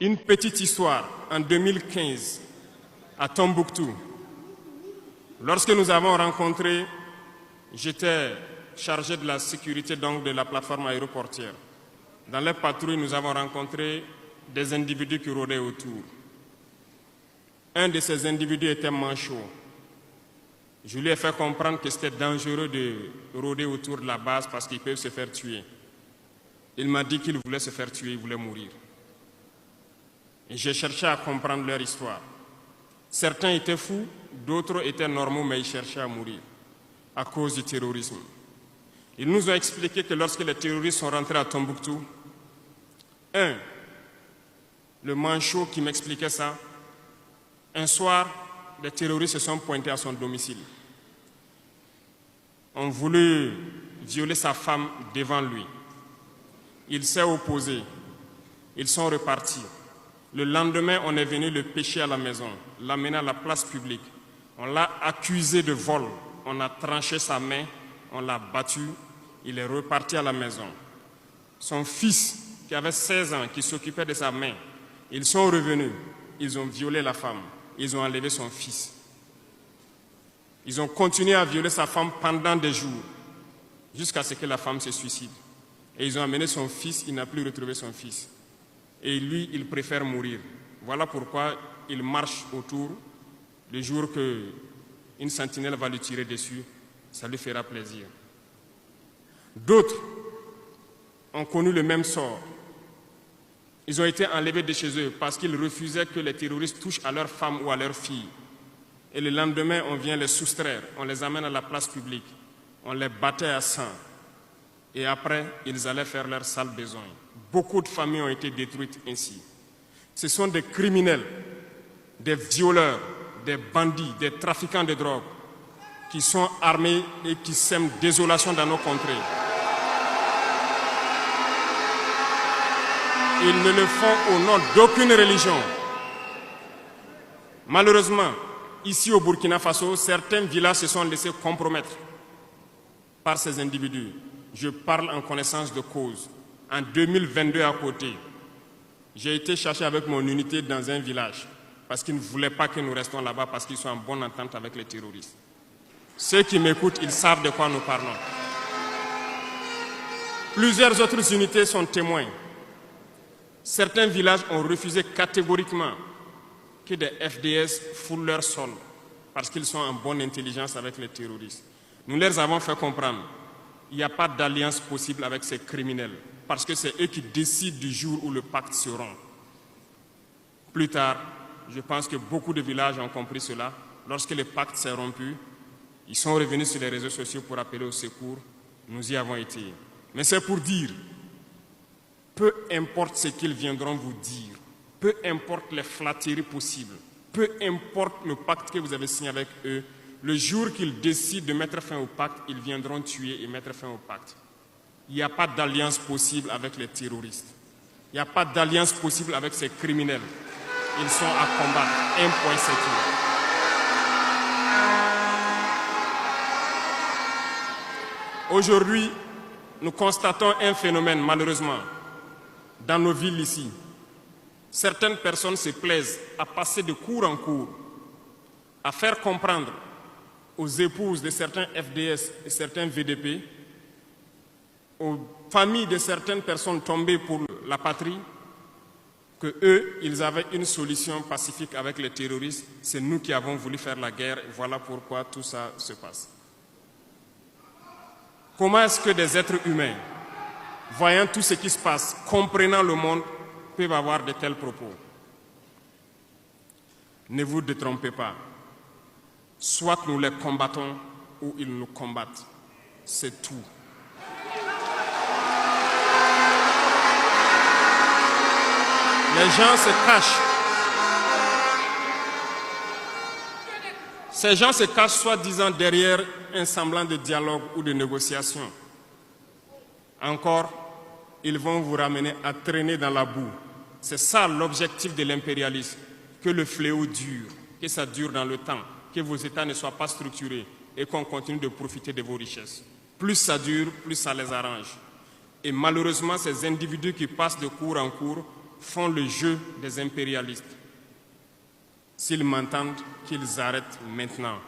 Une petite histoire, en 2015, à Tombouctou. Lorsque nous avons rencontré, j'étais chargé de la sécurité donc de la plateforme aéroportière. Dans les patrouilles, nous avons rencontré des individus qui rôdaient autour. Un de ces individus était manchot. Je lui ai fait comprendre que c'était dangereux de rôder autour de la base parce qu'ils peuvent se faire tuer. Il m'a dit qu'il voulait se faire tuer, il voulait mourir. Et j'ai cherché à comprendre leur histoire. Certains étaient fous, d'autres étaient normaux, mais ils cherchaient à mourir à cause du terrorisme. Ils nous ont expliqué que lorsque les terroristes sont rentrés à Tombouctou, le manchot qui m'expliquait ça, un soir, les terroristes se sont pointés à son domicile. On voulait violer sa femme devant lui. Il s'est opposé. Ils sont repartis. Le lendemain, on est venu le pêcher à la maison, l'amener à la place publique. On l'a accusé de vol. On a tranché sa main, on l'a battu. Il est reparti à la maison. Son fils, qui avait 16 ans, qui s'occupait de sa main, ils sont revenus. Ils ont violé la femme. Ils ont enlevé son fils. Ils ont continué à violer sa femme pendant des jours, jusqu'à ce que la femme se suicide. Et ils ont amené son fils, il n'a plus retrouvé son fils. Et lui, il préfère mourir. Voilà pourquoi il marche autour. Le jour qu'une sentinelle va lui tirer dessus, ça lui fera plaisir. D'autres ont connu le même sort. Ils ont été enlevés de chez eux parce qu'ils refusaient que les terroristes touchent à leurs femmes ou à leurs filles. Et le lendemain, on vient les soustraire, on les amène à la place publique, on les battait à sang. Et après, ils allaient faire leur sale besoin. Beaucoup de familles ont été détruites ainsi. Ce sont des criminels, des violeurs, des bandits, des trafiquants de drogue qui sont armés et qui sèment désolation dans nos contrées. Ils ne le font au nom d'aucune religion. Malheureusement, ici au Burkina Faso, certains villages se sont laissés compromettre par ces individus. Je parle en connaissance de cause. En 2022 à côté, j'ai été chercher avec mon unité dans un village parce qu'ils ne voulaient pas que nous restions là-bas parce qu'ils sont en bonne entente avec les terroristes. Ceux qui m'écoutent, ils savent de quoi nous parlons. Plusieurs autres unités sont témoins. Certains villages ont refusé catégoriquement que des FDS foulent leur sol parce qu'ils sont en bonne intelligence avec les terroristes. Nous leur avons fait comprendre qu'il n'y a pas d'alliance possible avec ces criminels parce que c'est eux qui décident du jour où le pacte se rompt. Plus tard, je pense que beaucoup de villages ont compris cela. Lorsque le pacte s'est rompu, ils sont revenus sur les réseaux sociaux pour appeler au secours. Nous y avons été. Mais c'est pour dire, peu importe ce qu'ils viendront vous dire, peu importe les flatteries possibles, peu importe le pacte que vous avez signé avec eux, le jour qu'ils décident de mettre fin au pacte, ils viendront tuer et mettre fin au pacte. Il n'y a pas d'alliance possible avec les terroristes. Il n'y a pas d'alliance possible avec ces criminels. Ils sont à combattre. Un point, c'est tout. Aujourd'hui, nous constatons un phénomène, malheureusement, dans nos villes ici. Certaines personnes se plaisent à passer de cour en cour, à faire comprendre aux épouses de certains FDS et certains VDP, aux familles de certaines personnes tombées pour la patrie, que eux, ils avaient une solution pacifique avec les terroristes. C'est nous qui avons voulu faire la guerre et voilà pourquoi tout ça se passe. Comment est-ce que des êtres humains, voyant tout ce qui se passe, comprenant le monde, peuvent avoir de tels propos? Ne vous détrompez pas. Soit nous les combattons ou ils nous combattent. C'est tout. Les gens se cachent. Ces gens se cachent soi-disant derrière un semblant de dialogue ou de négociation. Encore, ils vont vous ramener à traîner dans la boue. C'est ça l'objectif de l'impérialisme, que le fléau dure, que ça dure dans le temps, que vos États ne soient pas structurés et qu'on continue de profiter de vos richesses. Plus ça dure, plus ça les arrange. Et malheureusement, ces individus qui passent de cour en cour font le jeu des impérialistes. S'ils m'entendent, qu'ils arrêtent maintenant.